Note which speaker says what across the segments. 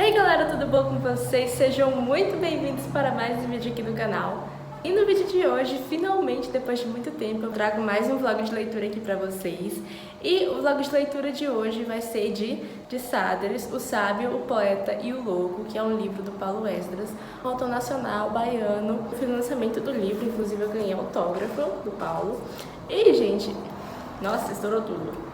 Speaker 1: aí galera, tudo bom com vocês? Sejam muito bem-vindos para mais um vídeo aqui do canal. E no vídeo de hoje, finalmente, depois de muito tempo, eu trago mais um vlog de leitura aqui pra vocês. E o vlog de leitura de hoje vai ser de Sadris, O Sábio, o Poeta e o Louco, que é um livro do Paulo Esdras, um autor nacional, baiano. Eu fiz o lançamento do livro, inclusive eu ganhei autógrafo do Paulo. E, gente, nossa, estourou tudo.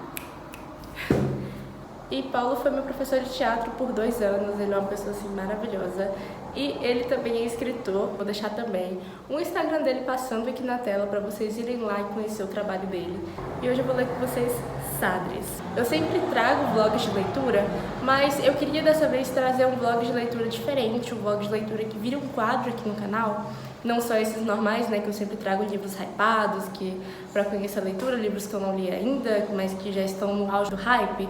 Speaker 1: E Paulo foi meu professor de teatro por 2 anos, ele é uma pessoa assim maravilhosa. E ele também é escritor, vou deixar também o Instagram dele passando aqui na tela para vocês irem lá e conhecer o trabalho dele. E hoje eu vou ler com vocês Sadris. Eu sempre trago vlogs de leitura, mas eu queria dessa vez trazer um vlog de leitura diferente, um vlog de leitura que vira um quadro aqui no canal. Não só esses normais, né, que eu sempre trago livros hypados, que para conhecer a leitura, livros que eu não li ainda, mas que já estão no auge do hype.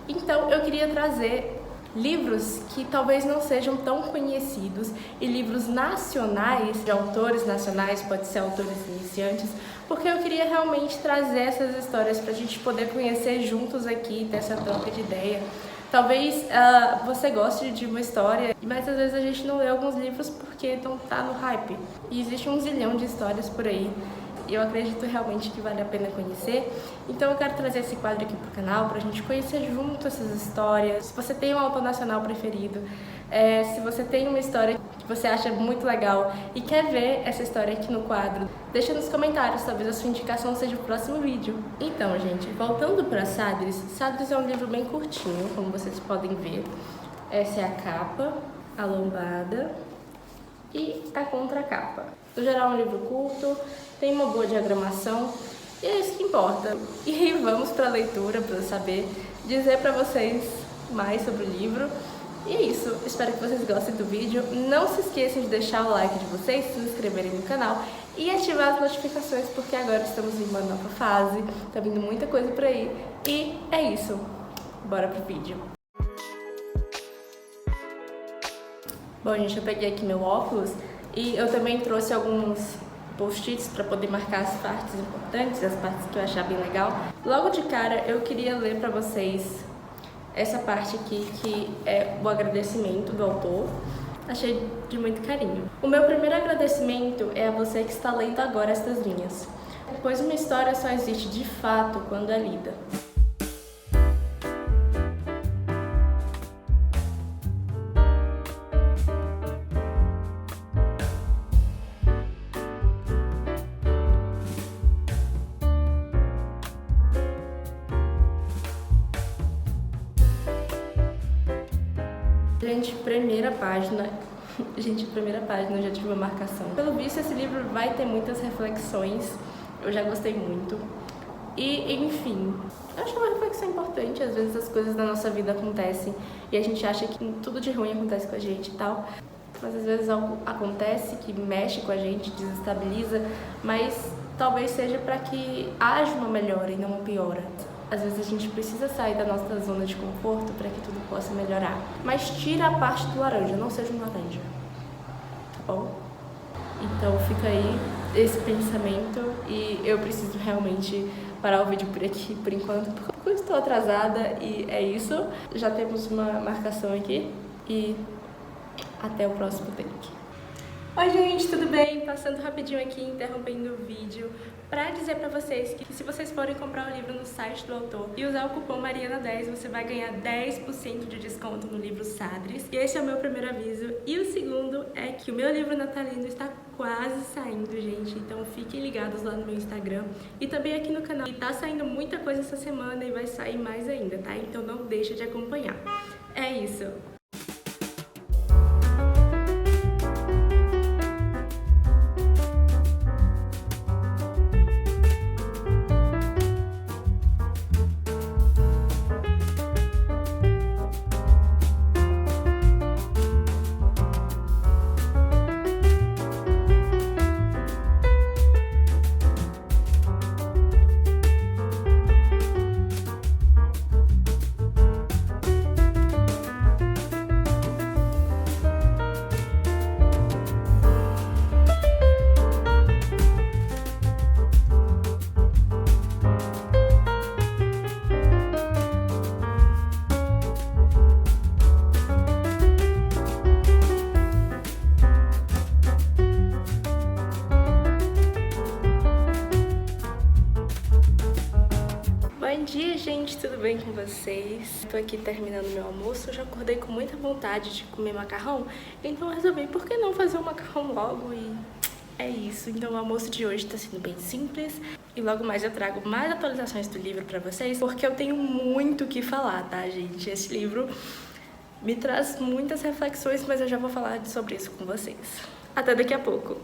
Speaker 1: Então eu queria trazer livros que talvez não sejam tão conhecidos e livros nacionais, de autores nacionais, pode ser autores iniciantes, porque eu queria realmente trazer essas histórias para a gente poder conhecer juntos aqui, ter essa troca de ideia. Talvez você goste de uma história, mas às vezes a gente não lê alguns livros porque não tá no hype. E existe um zilhão de histórias por aí. E eu acredito realmente que vale a pena conhecer. Então eu quero trazer esse quadro aqui pro canal pra gente conhecer junto essas histórias. Se você tem um autor nacional preferido, se você tem uma história que você acha muito legal e quer ver essa história aqui no quadro, deixa nos comentários, talvez a sua indicação seja o próximo vídeo. Então, gente, voltando para Sadris, Sadris é um livro bem curtinho, como vocês podem ver. Essa é a capa, a lombada e a contracapa. No geral, é um livro curto, tem uma boa diagramação e é isso que importa. E vamos para a leitura para saber dizer para vocês mais sobre o livro. E é isso, espero que vocês gostem do vídeo. Não se esqueçam de deixar o like de vocês, se inscreverem no canal e ativar as notificações, porque agora estamos em uma nova fase, tá vindo muita coisa por aí. E é isso, bora pro vídeo. Bom, gente, eu peguei aqui meu óculos e eu também trouxe alguns post-its para poder marcar as partes importantes, as partes que eu achar bem legal. Logo de cara, eu queria ler para vocês essa parte aqui, que é o agradecimento do autor. Achei de muito carinho. O meu primeiro agradecimento é a você que está lendo agora estas linhas, pois uma história só existe de fato quando é lida. Gente, primeira página, eu já tive uma marcação. Pelo visto, esse livro vai ter muitas reflexões, eu já gostei muito. E, enfim, eu acho uma reflexão importante. Às vezes as coisas da nossa vida acontecem e a gente acha que tudo de ruim acontece com a gente e tal. Mas às vezes algo acontece que mexe com a gente, desestabiliza, mas talvez seja para que haja uma melhora e não uma piora. Às vezes a gente precisa sair da nossa zona de conforto para que tudo possa melhorar. Mas tira a parte do laranja, não seja um laranja, tá bom? Então fica aí esse pensamento e eu preciso realmente parar o vídeo por aqui por enquanto, porque eu estou atrasada e é isso. Já temos uma marcação aqui e até o próximo take. Oi gente, tudo bem? Passando rapidinho aqui, interrompendo o vídeo para dizer para vocês que se vocês forem comprar o livro no site do autor e usar o cupom Mariana10, você vai ganhar 10% de desconto no livro Sadris. E esse é o meu primeiro aviso. E o segundo é que o meu livro natalino está quase saindo, gente. Então fiquem ligados lá no meu Instagram e também aqui no canal. E tá saindo muita coisa essa semana e vai sair mais ainda, tá? Então não deixa de acompanhar. É isso. tudo bem com vocês? Tô aqui terminando meu almoço, eu já acordei com muita vontade de comer macarrão, então eu resolvi, por que não fazer o macarrão logo e é isso. Então o almoço de hoje tá sendo bem simples e logo mais eu trago mais atualizações do livro pra vocês, porque eu tenho muito o que falar, tá, gente? Esse livro me traz muitas reflexões, mas eu já vou falar sobre isso com vocês. Até daqui a pouco!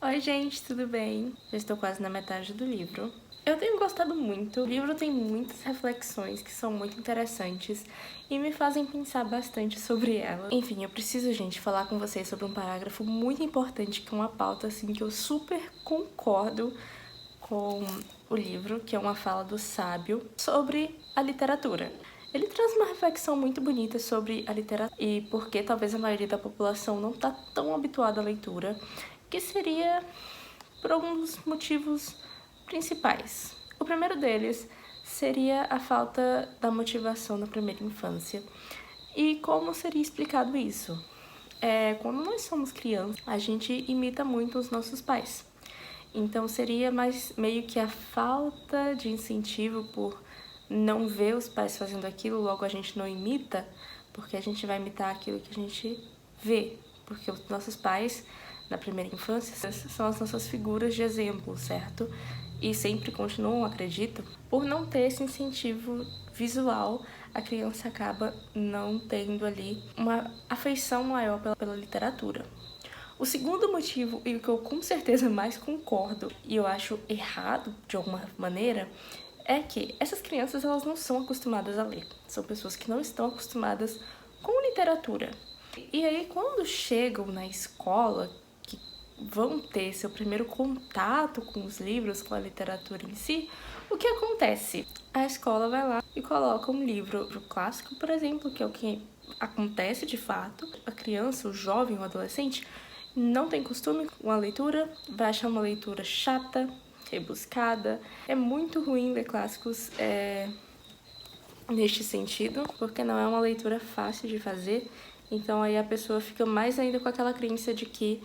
Speaker 1: Oi gente, tudo bem? Já estou quase na metade do livro. Eu tenho gostado muito, o livro tem muitas reflexões que são muito interessantes e me fazem pensar bastante sobre elas. Enfim, eu preciso, gente, falar com vocês sobre um parágrafo muito importante, que é uma pauta assim que eu super concordo com o livro, que é uma fala do Sábio sobre a literatura. Ele traz uma reflexão muito bonita sobre a literatura e por que talvez a maioria da população não está tão habituada à leitura, que seria por alguns motivos principais. O primeiro deles seria a falta da motivação na primeira infância. E como seria explicado isso? Quando nós somos crianças, a gente imita muito os nossos pais. Então seria mais meio que a falta de incentivo por não ver os pais fazendo aquilo, logo a gente não imita, porque a gente vai imitar aquilo que a gente vê. Porque os nossos pais, na primeira infância, são as nossas figuras de exemplo, certo? E sempre continuam, acredito, por não ter esse incentivo visual, a criança acaba não tendo ali uma afeição maior pela literatura. O segundo motivo, e o que eu com certeza mais concordo, e eu acho errado de alguma maneira, é que essas crianças elas não são acostumadas a ler. São pessoas que não estão acostumadas com literatura. E aí, quando chegam na escola, que vão ter seu primeiro contato com os livros, com a literatura em si, o que acontece? A escola vai lá e coloca um livro clássico, por exemplo, que é o que acontece de fato. A criança, o jovem, o adolescente, não tem costume com a leitura, vai achar uma leitura chata, rebuscada. É muito ruim ler clássicos neste sentido, porque não é uma leitura fácil de fazer. Então aí a pessoa fica mais ainda com aquela crença de que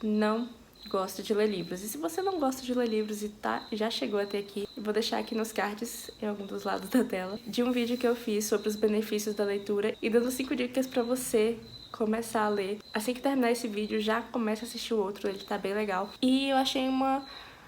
Speaker 1: não gosta de ler livros. E se você não gosta de ler livros e já chegou até aqui, eu vou deixar aqui nos cards, em algum dos lados da tela, de um vídeo que eu fiz sobre os benefícios da leitura e dando 5 dicas pra você começar a ler. Assim que terminar esse vídeo, já começa a assistir o outro, ele tá bem legal. E eu achei uma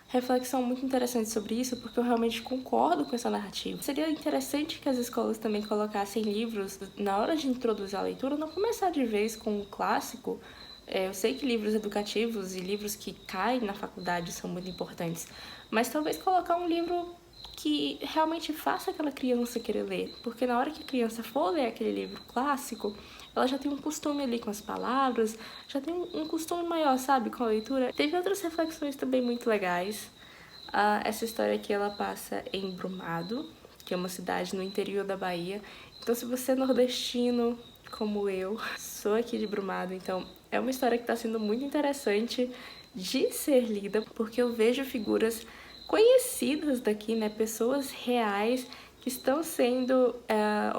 Speaker 1: reflexão muito interessante sobre isso, porque eu realmente concordo com essa narrativa. Seria interessante que as escolas também colocassem livros na hora de introduzir a leitura, não começar de vez com um clássico. Eu sei que livros educativos e livros que caem na faculdade são muito importantes, mas talvez colocar um livro que realmente faça aquela criança querer ler, porque na hora que a criança for ler aquele livro clássico, ela já tem um costume ali com as palavras, já tem um costume maior, sabe, com a leitura. Teve outras reflexões também muito legais. Essa história aqui, ela passa em Brumado, que é uma cidade no interior da Bahia. Então, se você é nordestino, como eu, sou aqui de Brumado, então é uma história que está sendo muito interessante de ser lida, porque eu vejo figuras conhecidas daqui, né, pessoas reais que estão sendo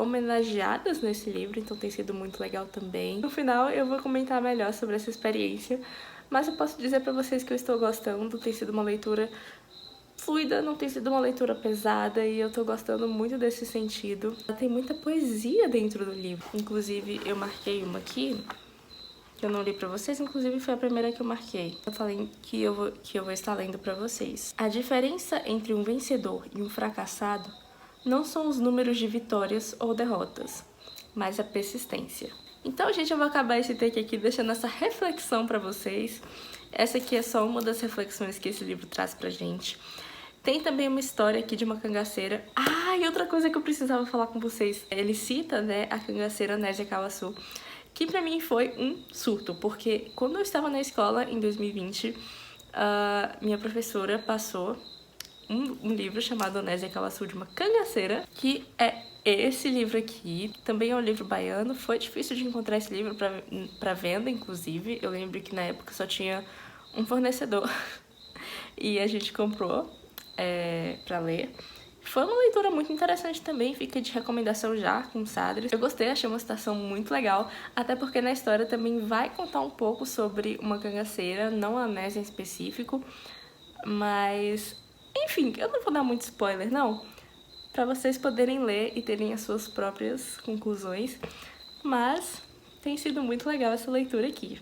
Speaker 1: homenageadas nesse livro, então tem sido muito legal também. No final eu vou comentar melhor sobre essa experiência, mas eu posso dizer pra vocês que eu estou gostando, tem sido uma leitura fluida, não tem sido uma leitura pesada e eu tô gostando muito desse sentido. Tem muita poesia dentro do livro, inclusive eu marquei uma aqui, que eu não li pra vocês, inclusive foi a primeira que eu marquei. Eu falei que eu vou estar lendo pra vocês. A diferença entre um vencedor e um fracassado não são os números de vitórias ou derrotas, mas a persistência. Então, gente, eu vou acabar esse take aqui deixando essa reflexão pra vocês. Essa aqui é só uma das reflexões que esse livro traz pra gente. Tem também uma história aqui de uma cangaceira. Ah, e outra coisa que eu precisava falar com vocês. Ele cita, né, a cangaceira Nézia Cavaçu, que pra mim foi um surto, porque quando eu estava na escola, em 2020, minha professora passou um livro chamado Nézia Cavaçu de uma cangaceira, que é esse livro aqui. Também é um livro baiano. Foi difícil de encontrar esse livro pra venda, inclusive. Eu lembro que na época só tinha um fornecedor e a gente comprou pra ler. Foi uma leitura muito interessante também, fica de recomendação já com Sadres. Eu gostei, achei uma citação muito legal, até porque na história também vai contar um pouco sobre uma cangaceira, não a Nézia em específico, mas enfim, eu não vou dar muito spoiler não, pra vocês poderem ler e terem as suas próprias conclusões, mas tem sido muito legal essa leitura aqui.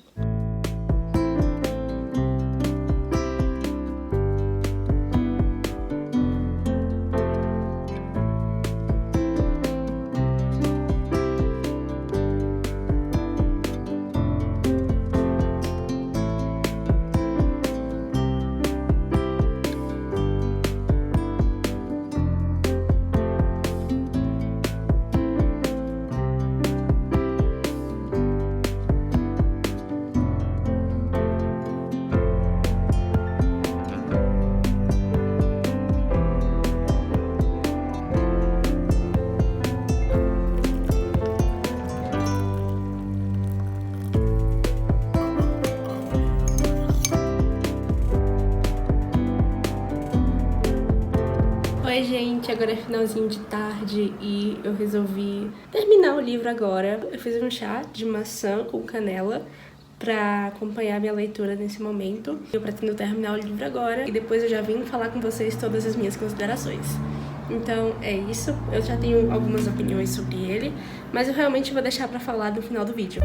Speaker 1: Oi gente, agora é finalzinho de tarde e eu resolvi terminar o livro agora. Eu fiz um chá de maçã com canela pra acompanhar minha leitura nesse momento. Eu pretendo terminar o livro agora e depois eu já vim falar com vocês todas as minhas considerações. Então é isso, eu já tenho algumas opiniões sobre ele, mas eu realmente vou deixar pra falar no final do vídeo.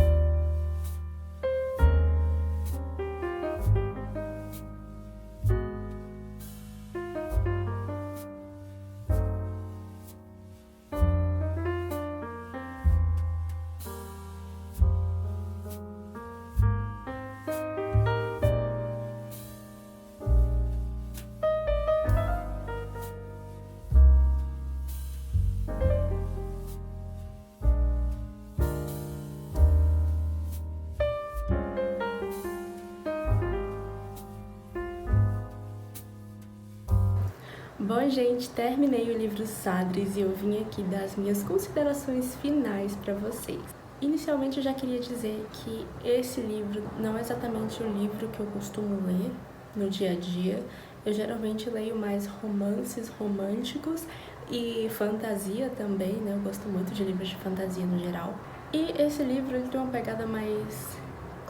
Speaker 1: Bom, gente, terminei o livro Sadres e eu vim aqui dar as minhas considerações finais para vocês. Inicialmente, eu já queria dizer que esse livro não é exatamente o livro que eu costumo ler no dia a dia. Eu geralmente leio mais romances românticos e fantasia também, né? Eu gosto muito de livros de fantasia no geral. E esse livro ele tem uma pegada mais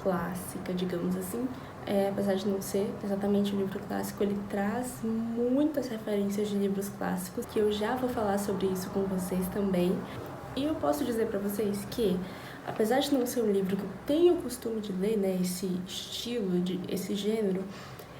Speaker 1: clássica, digamos assim. Apesar de não ser exatamente um livro clássico, ele traz muitas referências de livros clássicos, que eu já vou falar sobre isso com vocês também. E eu posso dizer pra vocês que, apesar de não ser um livro que eu tenho o costume de ler, né, esse estilo, esse gênero,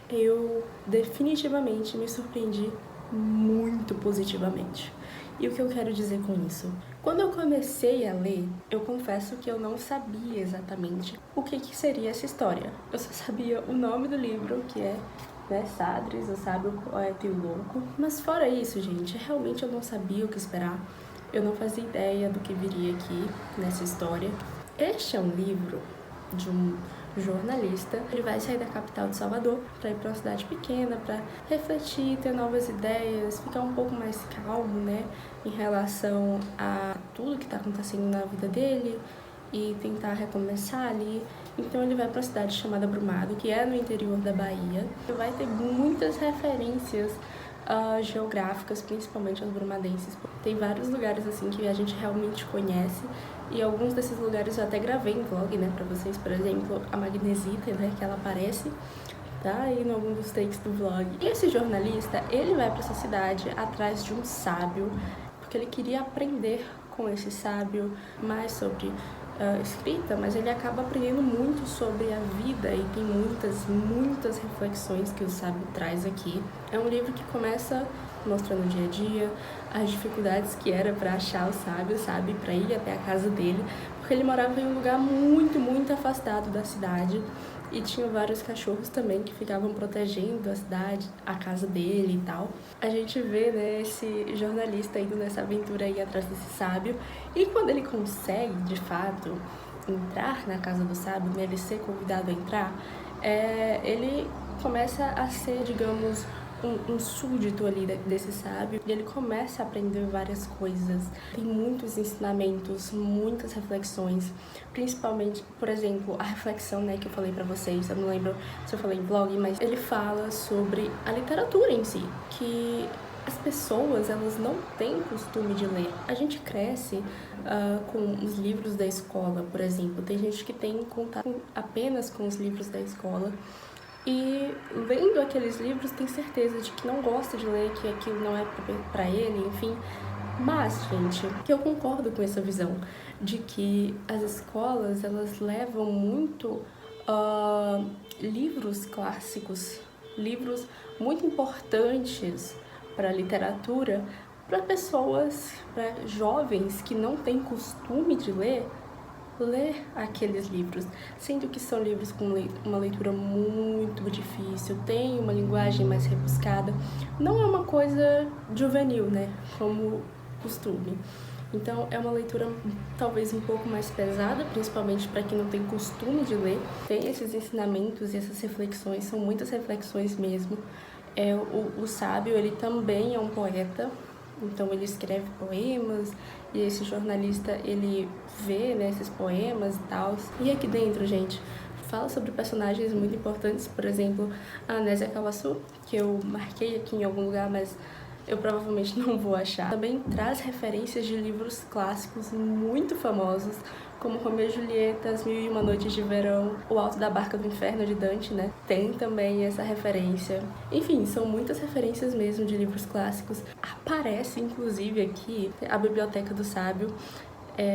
Speaker 1: eu definitivamente me surpreendi muito positivamente. E o que eu quero dizer com isso? Quando eu comecei a ler, eu confesso que eu não sabia exatamente o que seria essa história. Eu só sabia o nome do livro, que é, né, Sadres, o Sábio, o Poeta e o Louco. Mas fora isso, gente, realmente eu não sabia o que esperar. Eu não fazia ideia do que viria aqui nessa história. Este é um livro de um jornalista. Ele vai sair da capital de Salvador para ir para uma cidade pequena, para refletir, ter novas ideias, ficar um pouco mais calmo, né, em relação a tudo que está acontecendo na vida dele e tentar recomeçar ali. Então ele vai para uma cidade chamada Brumado, que é no interior da Bahia. Vai ter muitas referências geográficas, principalmente aos brumadenses. Tem vários lugares assim que a gente realmente conhece e alguns desses lugares eu até gravei em vlog, né, pra vocês. Por exemplo, a Magnesita, né, que ela aparece, tá aí em algum dos takes do vlog. E esse jornalista, ele vai pra essa cidade atrás de um sábio, porque ele queria aprender com esse sábio mais sobre escrita, mas ele acaba aprendendo muito sobre a vida e tem muitas reflexões que o sábio traz aqui. É um livro que começa mostrando o dia a dia, as dificuldades que era para achar o sábio, sabe, para ir até a casa dele, porque ele morava em um lugar muito, muito afastado da cidade e tinha vários cachorros também que ficavam protegendo a cidade, a casa dele e tal. A gente vê, né, esse jornalista indo nessa aventura aí atrás desse sábio, e quando ele consegue, de fato, entrar na casa do sábio, né, ele ser convidado a entrar, ele começa a ser, digamos, um súdito ali desse sábio, e ele começa a aprender várias coisas. Tem muitos ensinamentos, muitas reflexões, principalmente, por exemplo, a reflexão, né, que eu falei pra vocês, eu não lembro se eu falei em vlog, mas ele fala sobre a literatura em si, que as pessoas, elas não têm costume de ler. A gente cresce com os livros da escola, por exemplo. Tem gente que tem contato apenas com os livros da escola, e lendo aqueles livros tem certeza de que não gosta de ler, que aquilo não é pra ele, enfim. Mas, gente, que eu concordo com essa visão de que as escolas, elas levam muito livros clássicos, livros muito importantes para a literatura, para pessoas, para jovens que não têm costume de ler aqueles livros, sendo que são livros com uma leitura muito difícil, tem uma linguagem mais rebuscada, não é uma coisa juvenil, né, como costume. Então é uma leitura talvez um pouco mais pesada, principalmente para quem não tem costume de ler. Tem esses ensinamentos e essas reflexões, são muitas reflexões mesmo. O sábio, ele também é um poeta, então ele escreve poemas, e esse jornalista, ele vê, né, esses poemas e tal. E aqui dentro, gente, fala sobre personagens muito importantes, por exemplo, a Anésia Cavaçu, que eu marquei aqui em algum lugar, mas eu provavelmente não vou achar. Também traz referências de livros clássicos muito famosos, como Romeu e Julieta, As Mil e Uma Noites de Verão, O Alto da Barca do Inferno de Dante, né? Tem também essa referência. Enfim, são muitas referências mesmo de livros clássicos. Aparece, inclusive, aqui a Biblioteca do Sábio.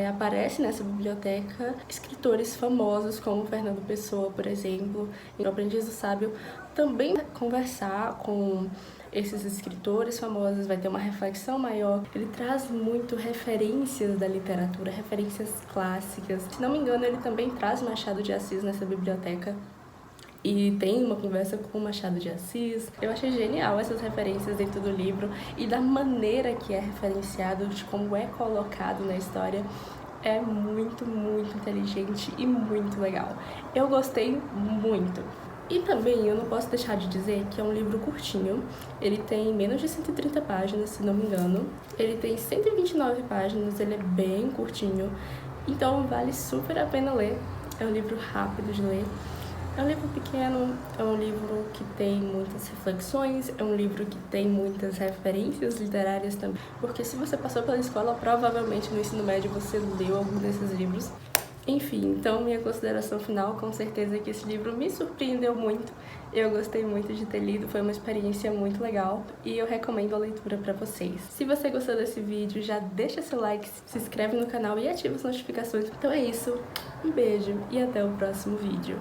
Speaker 1: Aparece nessa biblioteca escritores famosos como Fernando Pessoa, por exemplo. E o Aprendiz do Sábio também vai conversar com esses escritores famosos, vai ter uma reflexão maior. Ele traz muito referências da literatura, referências clássicas. Se não me engano, ele também traz Machado de Assis nessa biblioteca. E tem uma conversa com o Machado de Assis. Eu achei genial essas referências dentro do livro e da maneira que é referenciado, de como é colocado na história. É muito, muito inteligente e muito legal. Eu gostei muito. E também eu não posso deixar de dizer que é um livro curtinho. Ele tem menos de 130 páginas, se não me engano. Ele tem 129 páginas, ele é bem curtinho. Então vale super a pena ler. É um livro rápido de ler. É um livro pequeno, é um livro que tem muitas reflexões, é um livro que tem muitas referências literárias também. Porque se você passou pela escola, provavelmente no ensino médio você leu algum desses livros. Enfim, então minha consideração final, com certeza que esse livro me surpreendeu muito. Eu gostei muito de ter lido, foi uma experiência muito legal e eu recomendo a leitura para vocês. Se você gostou desse vídeo, já deixa seu like, se inscreve no canal e ativa as notificações. Então é isso, um beijo e até o próximo vídeo.